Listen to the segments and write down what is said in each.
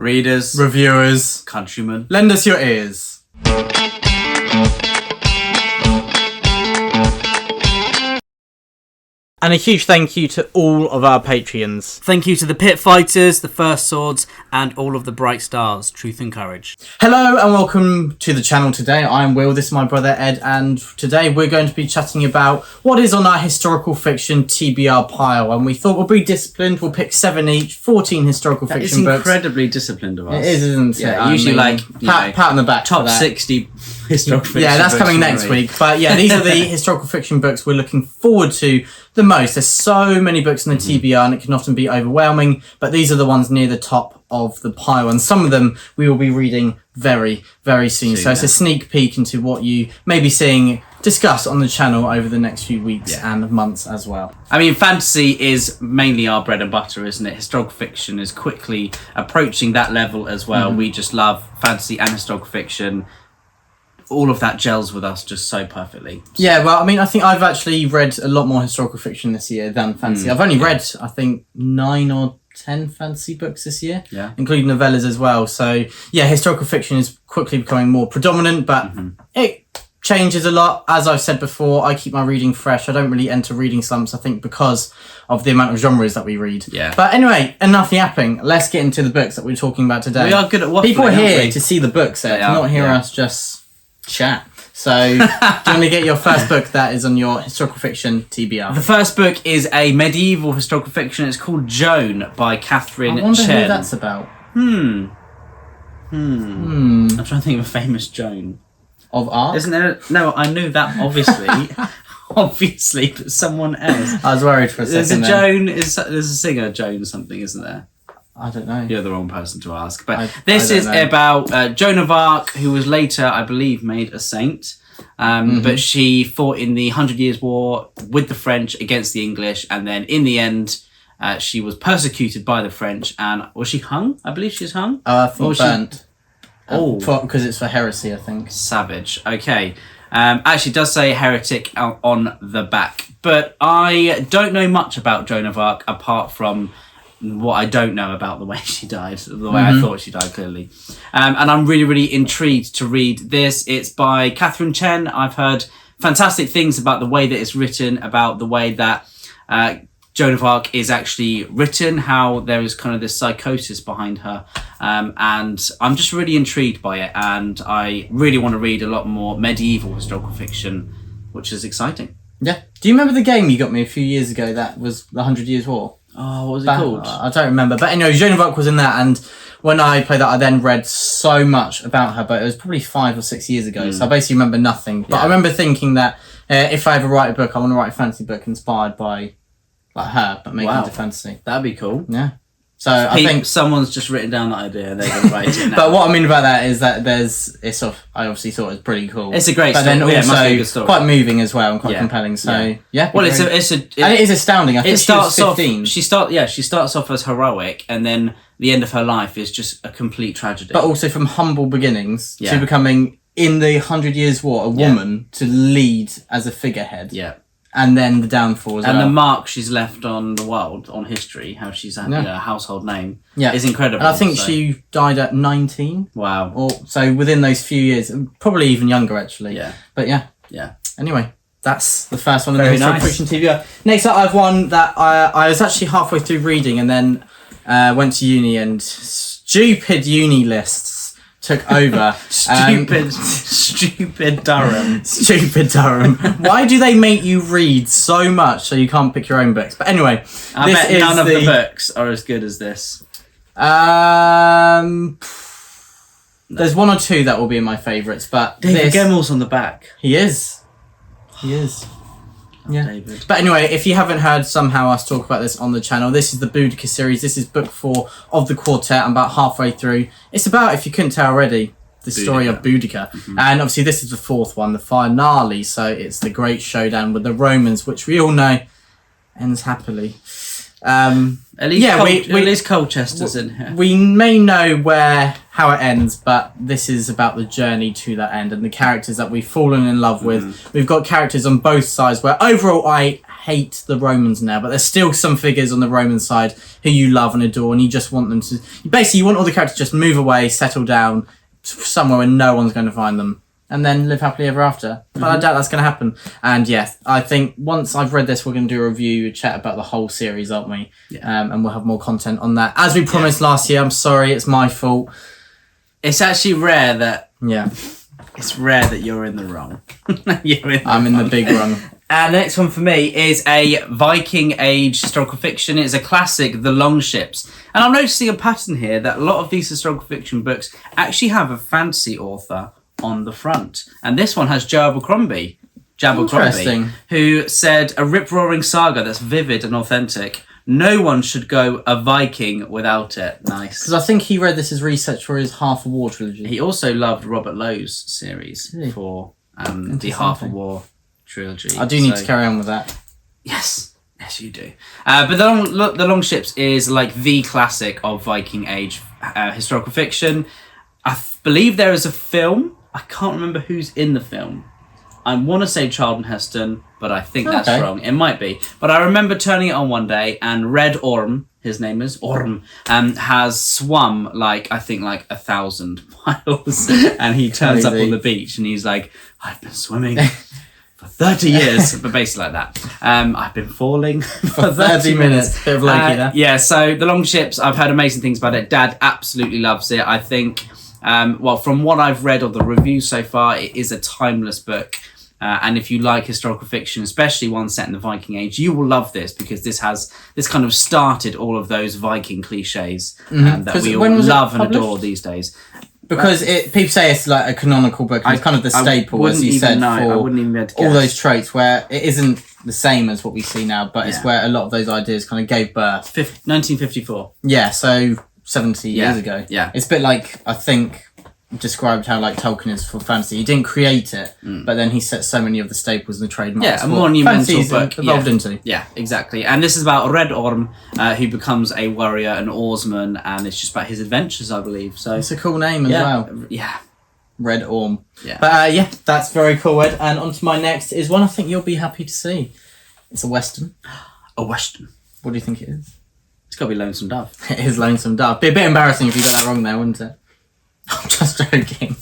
readers, reviewers, countrymen. lend us your ears. And a huge thank you to all of our Patreons. Thank you to the Pit Fighters, the First Swords, and all of the Bright Stars, Truth and Courage. Hello and welcome to the channel today. I'm Will, this is my brother Ed, and today we're going to be chatting about what is on our historical fiction TBR pile. And we thought we'll be disciplined, we'll pick 7 each, 14 historical fiction books. It's incredibly disciplined of us. It is, isn't it? Yeah, usually pat on the back. Top 60 historical fiction. Yeah, that's coming next week. But yeah, these are the historical fiction books we're looking forward to the most. There's so many books in the TBR and it can often be overwhelming, but these are the ones near the top of the pile, and some of them we will be reading very, very soon. So it's a sneak peek into what you may be seeing discussed on the channel over the next few weeks and months as well. I mean, fantasy is mainly our bread and butter, isn't it? Historical fiction is quickly approaching that level as well. We just love fantasy and historical fiction. All of that gels with us just so perfectly. Yeah, well, I mean, I think I've actually read a lot more historical fiction this year than fantasy. I've only read, I think, 9 or 10 fantasy books this year, including novellas as well. So, yeah, historical fiction is quickly becoming more predominant, but it changes a lot. As I've said before, I keep my reading fresh. I don't really enter reading slumps, I think, because of the amount of genres that we read. Yeah. But anyway, enough yapping. Let's get into the books that we're talking about today. We are good at waffling. People are here to see the books, not hear us just chat. So, do you want to get your first book that is on your historical fiction TBR? The first book is a medieval historical fiction. It's called Joan by Catherine Chen. I wonder who that's about. I'm trying to think of a famous Joan. Of Arc? Isn't there? No, I knew that, obviously. Obviously, but someone else. I was worried for a second. There's a singer, Joan something, isn't there? I don't know. You're the wrong person to ask. But this is about Joan of Arc, who was later, I believe, made a saint. But she fought in the 100 Years' War with the French against the English. And then in the end, she was persecuted by the French. And was she hung? I believe she was hung. I think burnt. Because it's for heresy, I think. Savage. Okay. Actually, it does say heretic on the back. But I don't know much about Joan of Arc apart from what I don't know about the way she died, the way I thought she died, clearly. And I'm really, really intrigued to read this. It's by Catherine Chen. I've heard fantastic things about the way that it's written, about the way that Joan of Arc is actually written, how there is kind of this psychosis behind her. And I'm just really intrigued by it. And I really want to read a lot more medieval historical fiction, which is exciting. Yeah. Do you remember the game you got me a few years ago that was the 100 Years' War? Oh, what was it called? I don't remember. But anyway, Joan of Arc was in that, and when I played that, I then read so much about her, but it was probably 5 or 6 years ago, so I basically remember nothing. But I remember thinking that if I ever write a book, I want to write a fantasy book inspired by her, but make it into fantasy. That'd be cool. Yeah. So I think someone's just written down that idea and they're going to write it now. But what I mean about that is that I obviously thought it was pretty cool. It's a great story. But then also a good story. Quite moving as well and quite compelling. So yeah. Well, and it is astounding. I think she was 15. She starts off as heroic, and then the end of her life is just a complete tragedy. But also from humble beginnings to becoming, in the 100 Years' War, a woman to lead as a figurehead. Yeah. And then the downfall as well. And the mark she's left on the world, on history, how she's a household name, is incredible. And I think she died at 19. Wow. So within those few years, probably even younger actually. Yeah. But yeah. Anyway, that's the first one in the historical fiction TBR. Next up, I have one that I was actually halfway through reading and then went to uni, and stupid uni lists took over. Stupid Durham. Stupid Durham. Why do they make you read so much so you can't pick your own books? But anyway, I bet none of the books are as good as this. There's 1 or 2 that will be in my favourites, but David Gemmell's on the back. He is. Yeah. David. But anyway, if you haven't heard somehow us talk about this on the channel, this is the Boudica series. This is book 4 of the quartet. I'm about halfway through. It's about, if you couldn't tell already, the story of Boudica. And obviously this is the 4th one, the finale. So it's the great showdown with the Romans, which we all know ends happily. At least Colchester's in here. We may know how it ends, but this is about the journey to that end and the characters that we've fallen in love with. We've got characters on both sides where overall I hate the Romans now, but there's still some figures on the Roman side who you love and adore, and you just want them to... Basically, you want all the characters to just move away, settle down somewhere where no one's going to find them, and then live happily ever after. But I doubt that's going to happen. And yes, I think once I've read this, we're going to do a review, a chat about the whole series, aren't we? Yeah. And we'll have more content on that. As we promised last year, I'm sorry, it's my fault. It's actually rare that... Yeah. It's rare that you're in the wrong. I'm in the big wrong. The next one for me is a Viking Age historical fiction. It's a classic, The Longships. And I'm noticing a pattern here that a lot of these historical fiction books actually have a fantasy author on the front. And this one has Joe Abercrombie, who said, a rip-roaring saga that's vivid and authentic. No one should go a Viking without it. Nice. Because I think he read this as research for his Half a War trilogy. He also loved Robert Lowe's series for the Half a War trilogy. I do need to carry on with that. Yes, you do. But the Longships is like the classic of Viking Age historical fiction. I believe there is a film. I can't remember who's in the film. I want to say Charlton Heston, but I think that's wrong. It might be. But I remember turning it on one day, and Red Orm, his name is Orm, has swum I think 1,000 miles. And he turns up on the beach and he's like, I've been swimming for 30 years. But basically like that. I've been falling for 30 minutes. Bit of Loki there. Yeah, so The Longships, I've heard amazing things about it. Dad absolutely loves it. I think, from what I've read of the reviews so far, it is a timeless book. And if you like historical fiction, especially one set in the Viking Age, you will love this because this kind of started all of those Viking cliches that we all love and adore these days. Because people say it's like a canonical book. It's kind of the staple, as you said, for all those traits where it isn't the same as what we see now, but it's where a lot of those ideas kind of gave birth. 1954. Yeah, so 70 years ago. Yeah. It's a bit like, I think... described how Tolkien is for fantasy. He didn't create it, but then he set so many of the staples and the trademarks. Yeah, a monumental book evolved into. Yeah, exactly. And this is about Red Orm, who becomes a warrior, an oarsman, and it's just about his adventures, I believe. So it's a cool name as well. Yeah, Red Orm. Yeah, but that's very cool, Ed. And on to my next is one I think you'll be happy to see. It's a western. A western. What do you think it is? It's got to be Lonesome Dove. It is Lonesome Dove. Be a bit embarrassing if you got that wrong there, wouldn't it? I'm just joking.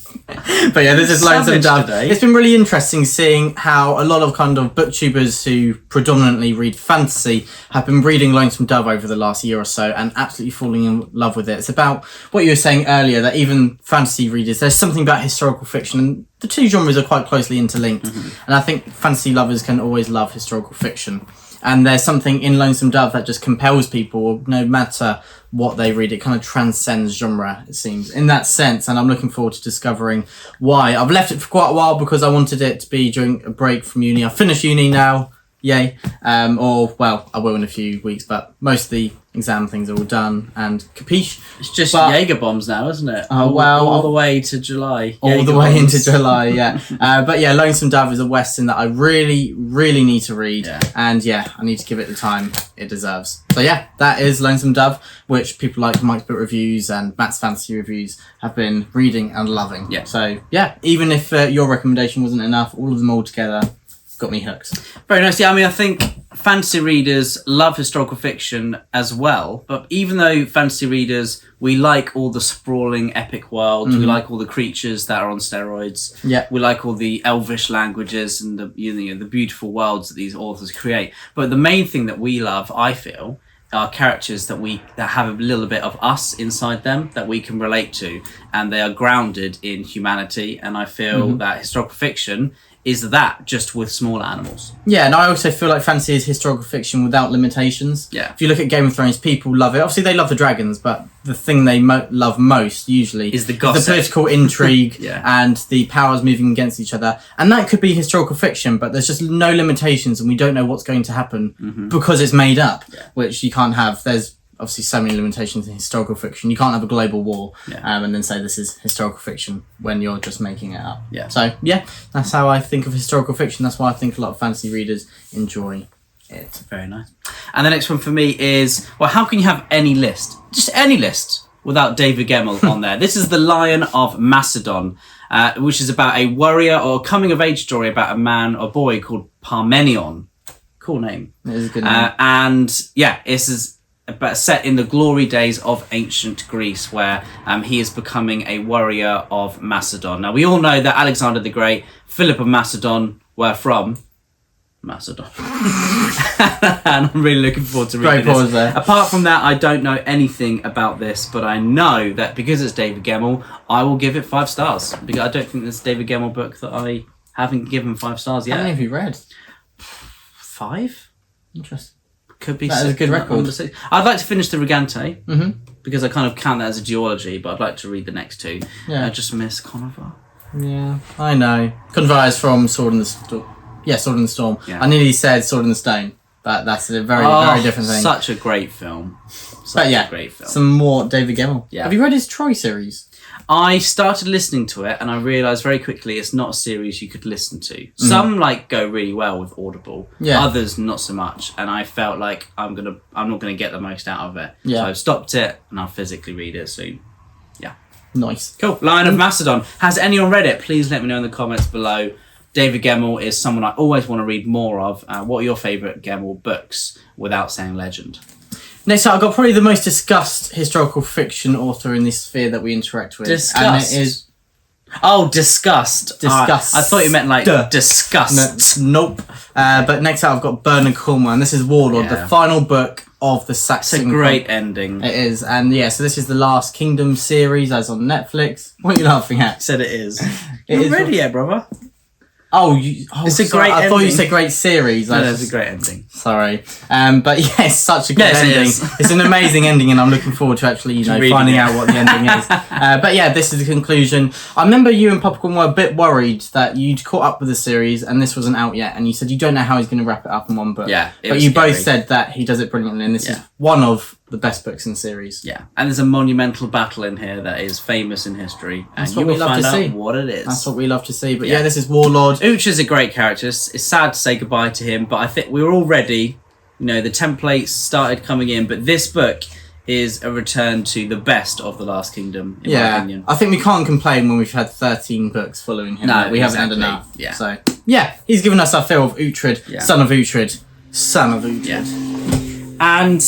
But yeah, this is Lonesome Dove. It's been really interesting seeing how a lot of kind of booktubers who predominantly read fantasy have been reading Lonesome Dove over the last year or so and absolutely falling in love with it. It's about what you were saying earlier, that even fantasy readers, there's something about historical fiction, and the two genres are quite closely interlinked. And I think fantasy lovers can always love historical fiction. And there's something in Lonesome Dove that just compels people, no matter what they read. It kind of transcends genre, it seems, in that sense. And I'm looking forward to discovering why. I've left it for quite a while because I wanted it to be during a break from uni. I've finished uni now, yay. I will in a few weeks, but most of the exam things are all done and capiche. It's just Jaeger bombs now, isn't it? All the way to July. All the way into July, yeah. But yeah, Lonesome Dove is a western that I really, really need to read. Yeah. And I need to give it the time it deserves. So yeah, that is Lonesome Dove, which people like Mike's Book Reviews and Matt's Fantasy Reviews have been reading and loving. Yeah. So yeah, even if your recommendation wasn't enough, all of them all together got me hooked. Very nice. Yeah, I mean, I think fantasy readers love historical fiction as well, but even though fantasy readers, we like all the sprawling epic worlds, we like all the creatures that are on steroids, we like all the elvish languages and the beautiful worlds that these authors create. But the main thing that we love, I feel, are characters that have a little bit of us inside them that we can relate to, and they are grounded in humanity. And I feel that historical fiction is that, just with small animals. Yeah, and I also feel like fantasy is historical fiction without limitations. Yeah. If you look at Game of Thrones, people love it. Obviously, they love the dragons, but the thing they love most, usually, is the gossip. The political intrigue and the powers moving against each other. And that could be historical fiction, but there's just no limitations and we don't know what's going to happen because it's made up, which you can't have. There's obviously so many limitations in historical fiction. You can't have a global war and then say this is historical fiction when you're just making it up. Yeah. So, yeah, that's how I think of historical fiction. That's why I think a lot of fantasy readers enjoy it. Very nice. And the next one for me is, how can you have any list, just any list, without David Gemmell on there? This is The Lion of Macedon, which is about a warrior or coming-of-age story about a man or boy called Parmenion. cool name. It is a good name. And yeah, this is but set in the glory days of ancient Greece, where he is becoming a warrior of Macedon. Now, we all know that Alexander the Great, Philip of Macedon were from Macedon. And I'm really looking forward to reading Great pause this. there. Apart from that, I don't know anything about this, but I know that because it's David Gemmell, I will give it 5 stars. Because I don't think there's a David Gemmell book that I haven't given 5 stars yet. How many have you read? 5? Interesting. Could be that is a good record. I'd like to finish the Regante because I kind of count that as a duology, but I'd like to read the next 2. Yeah. I just miss Conover. Yeah, I know. Convar is from Sword in the Storm. Yeah, Sword in the Storm. Yeah. I nearly said Sword in the Stone, but that's a very different thing. Such a great film. Great film. Some more David Gemmell. Yeah. Have you read his Troy series? I started listening to it and I realised very quickly it's not a series you could listen to. Some go really well with Audible. Yeah. Others not so much. And I felt like I'm not gonna get the most out of it. Yeah. So I've stopped it and I'll physically read it soon. Yeah. Nice. Cool. Lion of Macedon. Has anyone read it? Please let me know in the comments below. David Gemmell is someone I always want to read more of. What are your favourite Gemmell books without saying legend? Next up, I've got probably the most discussed historical fiction author in this sphere that we interact with. Discussed? And it is... Oh, disgust. Disgust. I thought you meant like disgust. Nope. But next up, I've got Bernard Cornwell, and this is Warlord, the final book of the Saxon. It's a great ending. It is. And yeah, so this is the Last Kingdom series as on Netflix. What are you laughing at? Said it is. It Not is ready yet, brother. It's a great ending. I thought you said great series. No, it's a great ending. Sorry. But yeah, it's such a good ending. It's an amazing ending, and I'm looking forward to actually, finding out what the ending is. But yeah, this is the conclusion. I remember you and Popcorn were a bit worried that you'd caught up with the series and this wasn't out yet, and you said you don't know how he's going to wrap it up in one book. Yeah. But you both said that he does it brilliantly, and this is one of the best books in the series. Yeah. And there's a monumental battle in here that is famous in history. That's and what you we will love find to out see. what it is. That's what we love to see. But yeah, this is Warlord. Ucha's a great character. It's sad to say goodbye to him, but I think we were all ready. The templates started coming in, but this book is a return to the best of The Last Kingdom, in my opinion. I think we can't complain when we've had 13 books following him. No, we haven't had enough. Yeah. So, yeah, he's given us our fill of Uhtred, son of Uhtred. Son of Uhtred. Yeah. And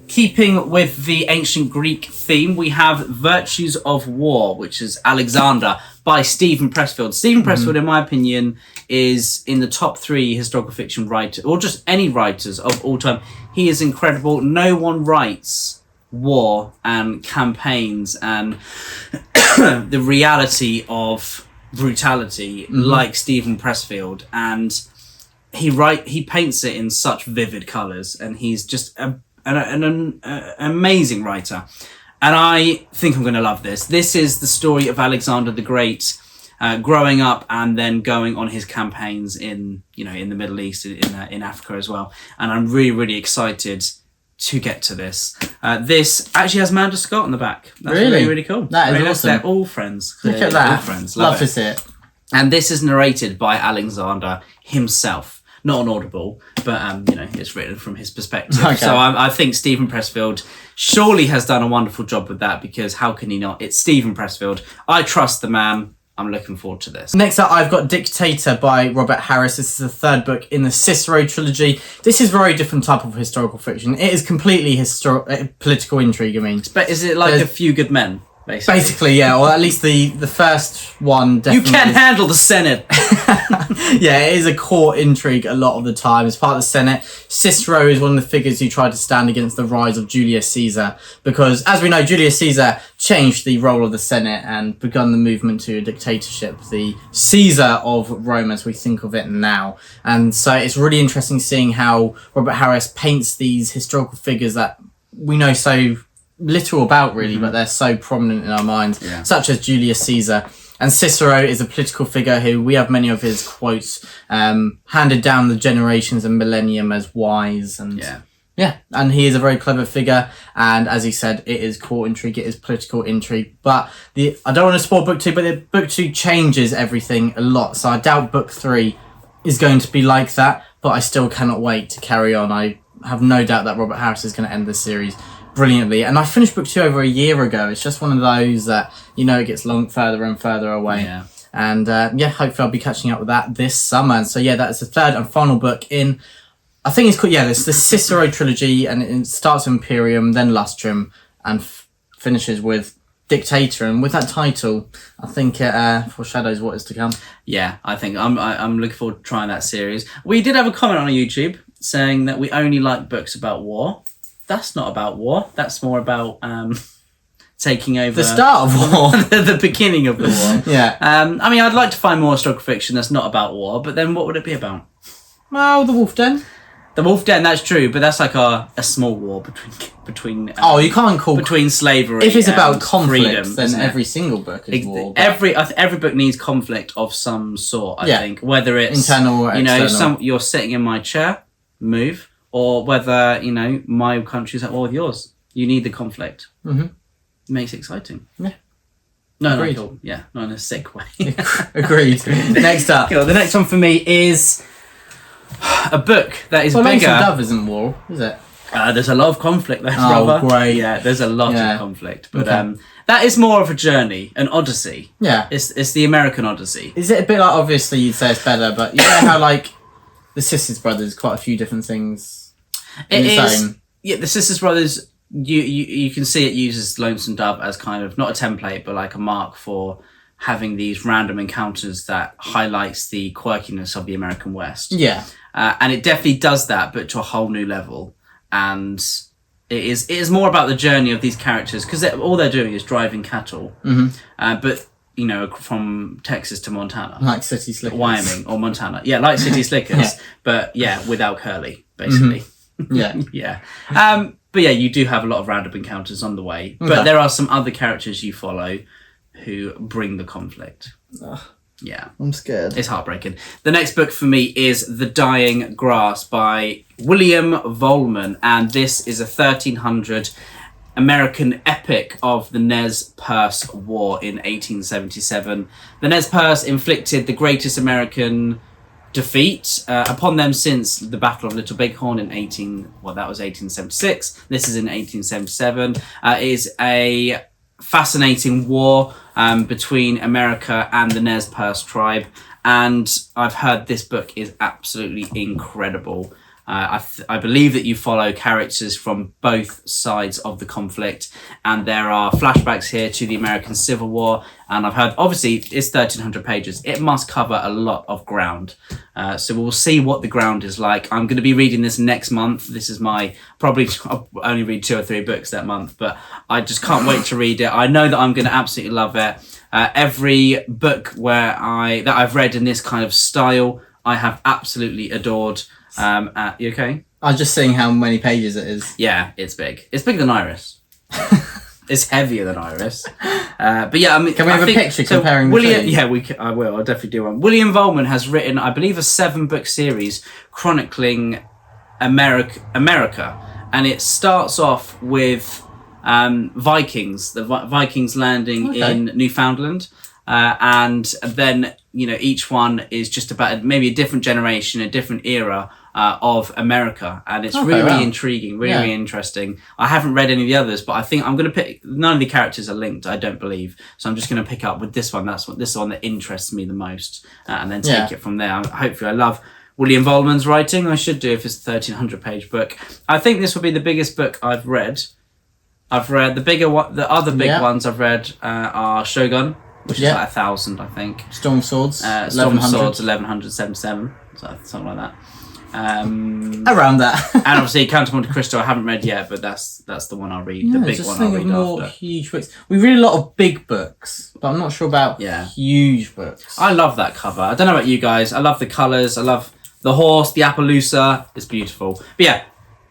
keeping with the ancient Greek theme, we have Virtues of War, which is Alexander by Stephen Pressfield. Stephen Pressfield, in my opinion, is in the top 3 historical fiction writers, or just any writers of all time. He is incredible. No one writes war and campaigns and the reality of brutality like Stephen Pressfield. And he paints it in such vivid colours, and he's just an amazing writer. And I think I'm going to love this. This is the story of Alexander the Great growing up and then going on his campaigns in the Middle East, in Africa as well. And I'm really, really excited to get to this. This actually has Amanda Scott on the back. That's really, really cool. That is awesome. They're all friends. Look at that. All friends. Love to see it. And this is narrated by Alexander himself. Not on Audible, but it's written from his perspective. Okay. So I think Stephen Pressfield surely has done a wonderful job with that, because how can he not? It's Stephen Pressfield. I trust the man. I'm looking forward to this. Next up, I've got Dictator by Robert Harris. This is the 3rd book in the Cicero trilogy. This is a very different type of historical fiction. It is completely political intrigue, I mean. But is it like A Few Good Men? Basically, yeah, or at least the first one definitely. You can't handle the Senate. Yeah, it is a court intrigue a lot of the time. As part of the Senate, Cicero is one of the figures who tried to stand against the rise of Julius Caesar, because, as we know, Julius Caesar changed the role of the Senate and begun the movement to a dictatorship, the Caesar of Rome as we think of it now. And so it's really interesting seeing how Robert Harris paints these historical figures that we know so little about, really, but they're so prominent in our minds, such as Julius Caesar. And Cicero is a political figure who we have many of his quotes handed down the generations and millennium as wise. And and he is a very clever figure. And as he said, it is court intrigue, it is political intrigue. But I don't want to spoil book 2, but book 2 changes everything a lot. So I doubt book 3 is going to be like that, but I still cannot wait to carry on. I have no doubt that Robert Harris is going to end this series brilliantly. And I finished book 2 over a year ago. It's just one of those that it gets further and further away. And hopefully I'll be catching up with that this summer. And so that's the 3rd and final book in I think it's called, it's the Cicero trilogy, and it starts with Imperium, then Lustrum, and finishes with Dictator. And with that title, I think it foreshadows what is to come. Yeah, I think I'm looking forward to trying that series. We did have a comment on YouTube saying that we only like books about war. That's not about war. That's more about taking over the start of war, the beginning of the war. Yeah. I mean, I'd like to find more historical fiction that's not about war, but then what would it be about? Well, the Wolf Den. The Wolf Den, that's true, but that's like a small war between. You can't call between slavery. If it's about conflict, freedom, then every single book is war. Every book needs conflict of some sort. I think whether it's internal or external. You're sitting in my chair, move, or whether my country's at war with yours. You need the conflict. Mm-hmm. It makes it exciting. Yeah. No, Agreed. not cool. Yeah, not in a sick way. Agreed. Next up, the next one for me is a book that is bigger. Lonesome Dove isn't war, is it? There's a lot of conflict there, brother. Great. Yeah, there's a lot of conflict, but that is more of a journey, an odyssey. Yeah, it's the American Odyssey. Is it a bit like, obviously you'd say it's better, but you know how like the Sisters Brothers, quite a few different things. It is. Yeah, the Sisters Brothers. You can see it uses Lonesome Dove as kind of not a template, but like a mark for having these random encounters that highlights the quirkiness of the American West. Yeah. And it definitely does that, but to a whole new level. And it is more about the journey of these characters, because all they're doing is driving cattle. Mm-hmm. But, from Texas to Montana. Like City Slickers. Wyoming or Montana. Yeah, like City Slickers. But, without Curly, basically. Mm-hmm. Yeah. But, you do have a lot of random encounters on the way. Okay. But there are some other characters you follow who bring the conflict. Ugh. Yeah. I'm scared. It's heartbreaking. The next book for me is The Dying Grass by William Vollmann, and this is a 1300 American epic of the Nez Perce War in 1877. The Nez Perce inflicted the greatest American defeat upon them since the Battle of Little Bighorn in 1876. This is in 1877. It is a fascinating war between America and the Nez Perce tribe, and I've heard this book is absolutely incredible. I believe that you follow characters from both sides of the conflict, and there are flashbacks here to the American Civil War, and I've heard, obviously, it's 1,300 pages. It must cover a lot of ground. So we'll see what the ground is like. I'm going to be reading this next month. This is I'll only read 2 or 3 books that month, but I just can't wait to read it. I know that I'm going to absolutely love it. Every book that I've read in this kind of style, I have absolutely adored. You okay? I was just seeing how many pages it is. Yeah, it's big. It's bigger than Iris. It's heavier than Iris. But yeah, I mean, can we have a picture comparing William? the two? Yeah, I will. I'll definitely do one. William Vollmann has written, I believe, a 7-book series chronicling America, and it starts off with Vikings, the Vikings landing in Newfoundland, and then each one is just about maybe a different generation, a different era of America, and it's really intriguing, really interesting. I haven't read any of the others, but I think I'm going to pick. None of the characters are linked, I don't believe, so I'm just going to pick up with this one. This is the one that interests me the most, and then take it from there. Hopefully, I love William Vollmann's writing. I should do if it's a 1,300 page book. I think this will be the biggest book I've read. I've read the bigger one. The other big ones I've read are Shogun, which is like 1,000, I think. Storm Swords. Storm Swords, 1,177, so something like that. Around that. And obviously Count of Monte Cristo I haven't read yet, but that's the one I'll read. The big one I'll read more after. Huge books. We read a lot of big books, but I'm not sure about huge books. I love that cover. I don't know about you guys. I love the colours. I love the horse, the Appaloosa. It's beautiful. But yeah,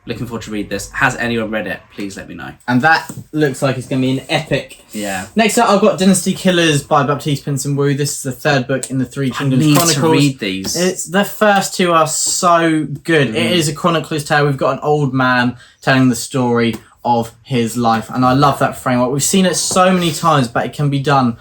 looking forward to read this. Has anyone read it? Please let me know. And that looks like it's going to be an epic. Yeah. Next up, I've got Dynasty Killers by Baptiste Pinson-Wu. This is the 3rd book in the Three Kingdoms Chronicles. To read these. The first 2 are so good. It is a chronicler's tale. We've got an old man telling the story of his life, and I love that framework. We've seen it so many times, but it can be done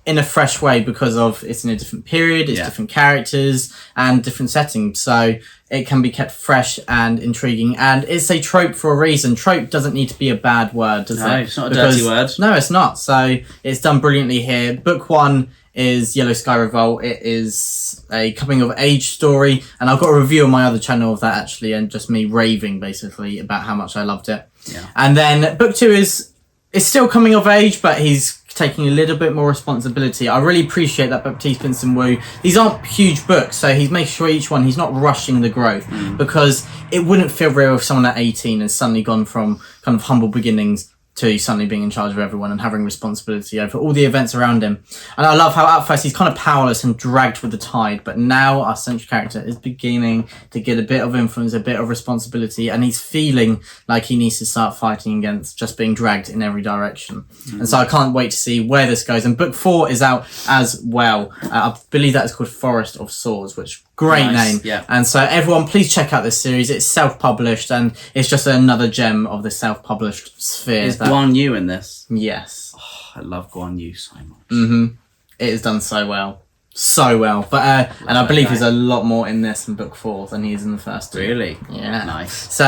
in a fresh way because of it's in a different period, it's different characters and different settings. So it can be kept fresh and intriguing. And it's a trope for a reason. Trope doesn't need to be a bad word, does it? No, it's not a dirty word. No, it's not. So it's done brilliantly here. Book 1 is Yellow Sky Revolt. It is a coming of age story. And I've got a review on my other channel of that actually, and just me raving basically about how much I loved it. Yeah. And then book 2 is still coming of age, but he's taking a little bit more responsibility. I really appreciate that Baptiste Vincent Wu. These aren't huge books, so he's making sure each one, he's not rushing the growth, because it wouldn't feel real if someone at 18 has suddenly gone from kind of humble beginnings to suddenly being in charge of everyone and having responsibility over all the events around him. And I love how at first he's kind of powerless and dragged with the tide, but now our central character is beginning to get a bit of influence, a bit of responsibility, and he's feeling like he needs to start fighting against just being dragged in every direction. And so I can't wait to see where this goes. And book 4 is out as well. I believe that is called Forest of Swords, which great name. Yeah. And so everyone, please check out this series. It's self-published, and it's just another gem of the self-published sphere. Is Guan Yu in this? Yes. Oh, I love Guan Yu so much. It is done so well. So well. But and I believe there's a lot more in this in book 4 than he is in the first 2. Really? Yeah. Nice. So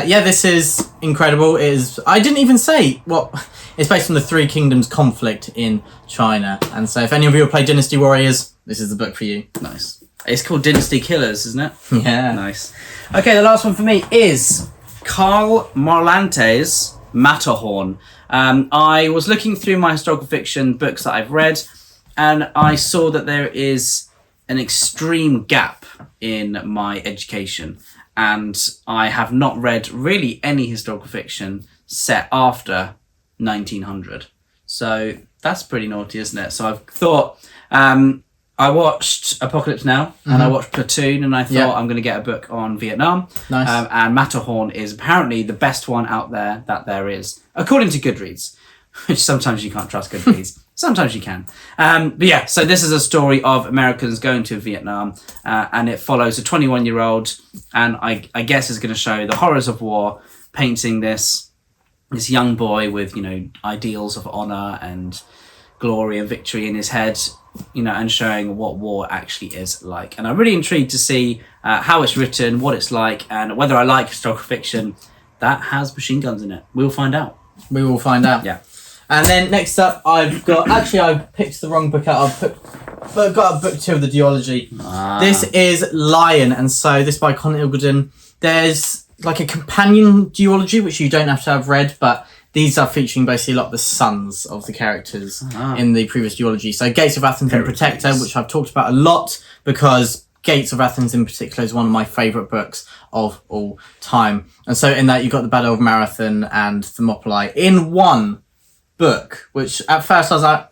this is incredible. It is, I didn't even say what it's based on the Three Kingdoms conflict in China. And so if any of you have played Dynasty Warriors, this is the book for you. Nice. It's called Dynasty Killers, isn't it? Yeah. Nice. Okay, the last one for me is Karl Marlante's Matterhorn. I was looking through my historical fiction books that I've read, and I saw that there is an extreme gap in my education, and I have not read really any historical fiction set after 1900. So that's pretty naughty, isn't it? So I've thought... I watched Apocalypse Now and I watched Platoon, and I thought I'm going to get a book on Vietnam. Nice. And Matterhorn is apparently the best one out there that there is, according to Goodreads, which sometimes you can't trust Goodreads. Sometimes you can. But yeah, so this is a story of Americans going to Vietnam, and it follows a 21-year-old, and I guess is going to show the horrors of war, painting this young boy with, ideals of honor and glory and victory in his head, and showing what war actually is like. And I'm really intrigued to see how it's written, what it's like, and whether I like historical fiction that has machine guns in it. We'll find out. We will find out. Yeah. And then next up, I've got... Actually, I picked the wrong book out. I've got a book 2 of the duology. This is Lion, and so this by Conor Ilguden. There's like a companion duology, which you don't have to have read, but... These are featuring basically a lot of the sons of the characters in the previous duology. So Gates of Athens and Protector, which I've talked about a lot because Gates of Athens in particular is one of my favourite books of all time. And so in that you've got the Battle of Marathon and Thermopylae in one book, which at first I was like,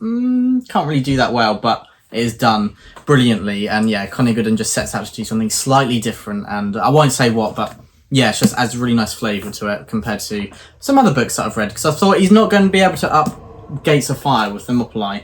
can't really do that well, but it is done brilliantly. And yeah, Conor Ilguden just sets out to do something slightly different. And I won't say what, but... yeah, it just adds a really nice flavour to it compared to some other books that I've read. Because I thought he's not going to be able to up Gates of Fire with Thermopylae.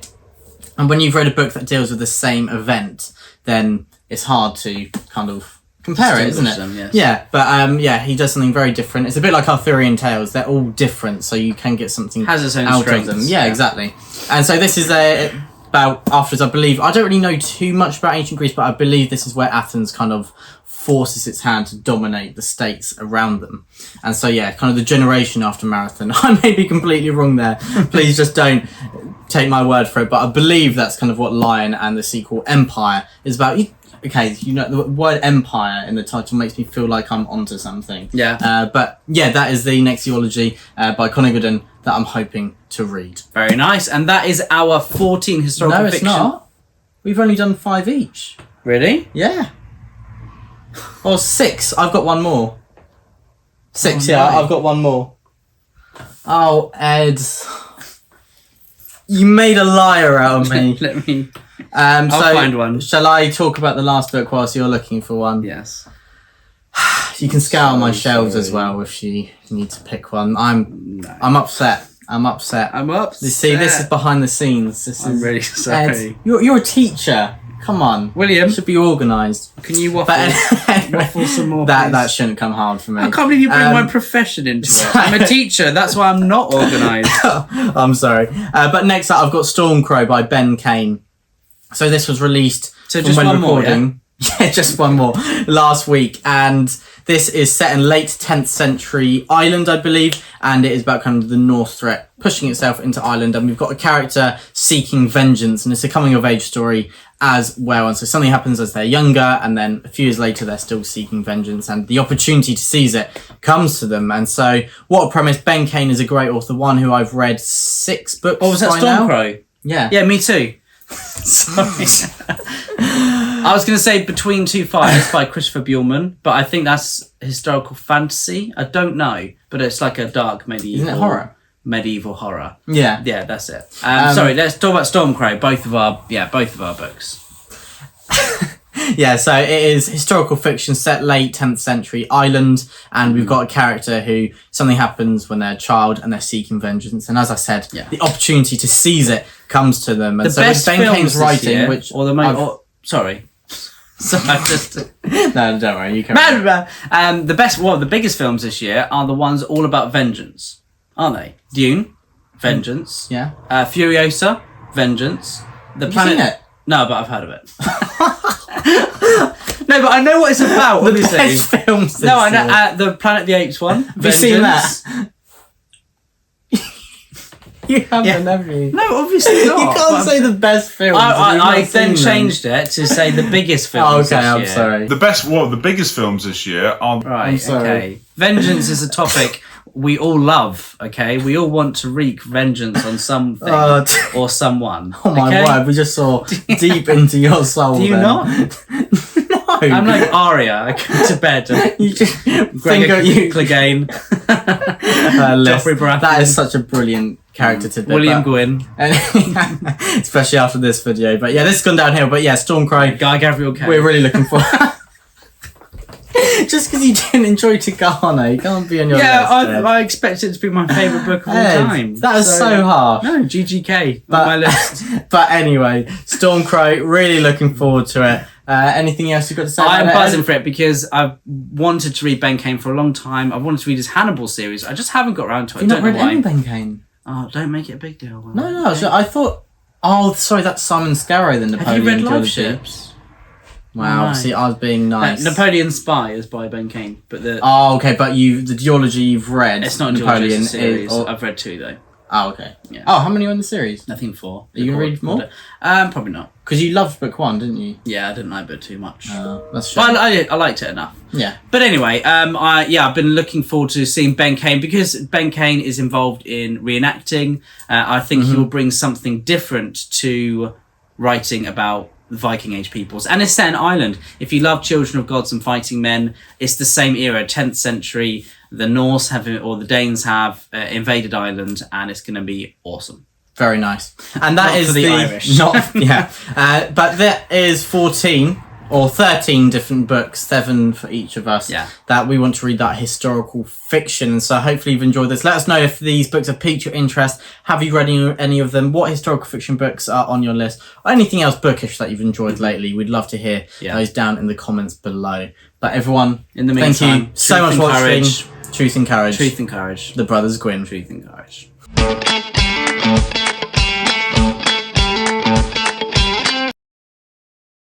And when you've read a book that deals with the same event, then it's hard to kind of compare it, isn't it? Them, yes. Yeah, but he does something very different. It's a bit like Arthurian tales. They're all different, so you can get something has its own out strengths. of them. Yeah, exactly. And so this is about afterwards, I believe. I don't really know too much about ancient Greece, but I believe this is where Athens kind of forces its hand to dominate the states around them. And so yeah, kind of the generation after Marathon. I may be completely wrong there. Please just don't take my word for it, but I believe that's kind of what Lion and the sequel Empire is about. Okay, the word empire in the title makes me feel like I'm onto something. Yeah. But yeah, that is the next duology by Conor Ilguden that I'm hoping to read. Very nice. And that is our 14 historical fiction. No, it's not. We've only done 5 each. Really? Yeah. Or 6. I've got one more. 6, no. I've got one more. Oh, Ed. You made a liar out of me. Let me... I'll find one. Shall I talk about the last book whilst you're looking for one? Yes. You can scour my shelves as well if you need to pick one. I'm upset. I'm upset. I'm upset. You see, this is behind the scenes. I'm really sorry. Ed, you're a teacher. Come on, William. You should be organised. Can you waffle some more? That shouldn't come hard for me. I can't believe you bring my profession into it. I'm a teacher. That's why I'm not organised. I'm sorry. But next up, I've got Stormcrow by Ben Kane. So this was released. So just one more. Yeah, just one more last week, and this is set in late 10th century Ireland, I believe, and it is about kind of the North threat pushing itself into Ireland, and we've got a character seeking vengeance, and it's a coming of age story as well. And so something happens as they're younger, and then a few years later they're still seeking vengeance, and the opportunity to seize it comes to them. And so what a premise. Ben Kane is a great author, one who I've read 6 books. Oh, was that Stormcrow? Yeah, me too. Sorry. I was going to say Between Two Fires by Christopher Buehlman, but I think that's historical fantasy. I don't know, but it's like a dark medieval. Isn't it horror? Medieval horror. Yeah, that's it. Sorry, let's talk about Stormcrow. Both of our books. Yeah, so it is historical fiction set late 10th century Ireland, and we've got a character who something happens when they're a child and they're seeking vengeance, and as I said, the opportunity to seize it comes to them. And the so best with Ben Kane's writing, year, which or the most, sorry. So I just no, don't worry, you can. The biggest films this year are the ones all about vengeance, aren't they? Dune, vengeance. Yeah. Furiosa, vengeance. Have you seen it? No, but I've heard of it. No, but I know what it's about. The best films this No, I know year. the Planet of the Apes one. Have you seen that? You haven't, have you? No, obviously not. You can't say the best films. I then changed it to say the biggest films. Oh, okay, I'm sorry. The biggest films this year are... Right, I'm sorry. okay. Vengeance is a topic we all love, okay? We all want to wreak vengeance on something or someone. Oh my word, we just saw deep into your soul. Do you then. not? No. I'm like Arya. I go to bed. You just Gregor Clegane. Joffrey Baratheon. That is such a brilliant character to William Gwynne. Especially after this video. But yeah, this has gone downhill. But yeah, Stormcrow. Guy Gabriel Kane. We're really looking forward. Just because you didn't enjoy Tagano, you can't be on your list. I expect it to be my favourite book of all time. That is so harsh. No, GGK on my list. But anyway, Stormcrow, really looking forward to it. Anything else you've got to say? I'm buzzing for it because I've wanted to read Ben Kane for a long time. I've wanted to read his Hannibal series. I just haven't got around to it. You've not read any Ben Kane? Oh, don't make it a big deal. No. I thought... Oh, sorry, that's Simon Scarrow, the Napoleon Have you read Love trilogy. Ships? Wow, see, I was being nice. Napoleon Spy is by Ben Kane, but the okay, but the duology you've read. It's not Napoleon a series. I've read 2 though. Oh, okay. Yeah. Oh, how many are in the series? I think 4. Are you gonna read more? Probably not. Because you loved book 1, didn't you? Yeah, I didn't like book 2 much. That's true. But I liked it enough. Yeah. But anyway, I've been looking forward to seeing Ben Kane because Ben Kane is involved in reenacting. I think he will bring something different to writing about Viking age peoples, and it's set in Ireland. If you love Children of Gods and Fighting Men, it's the same era, 10th century. The Norse the Danes have invaded Ireland, and it's going to be awesome. Very nice. And that Not is for the Irish. But there is 14 or 13 different books, 7 for each of us, that we want to read that historical fiction. So hopefully you've enjoyed this. Let us know if these books have piqued your interest. Have you read any of them? What historical fiction books are on your list? Or anything else bookish that you've enjoyed lately? We'd love to hear those down in the comments below. But everyone, in the meantime, thank you so much for watching. Truth and Courage. Truth and Courage. The Brothers Gwynne. Truth and Courage.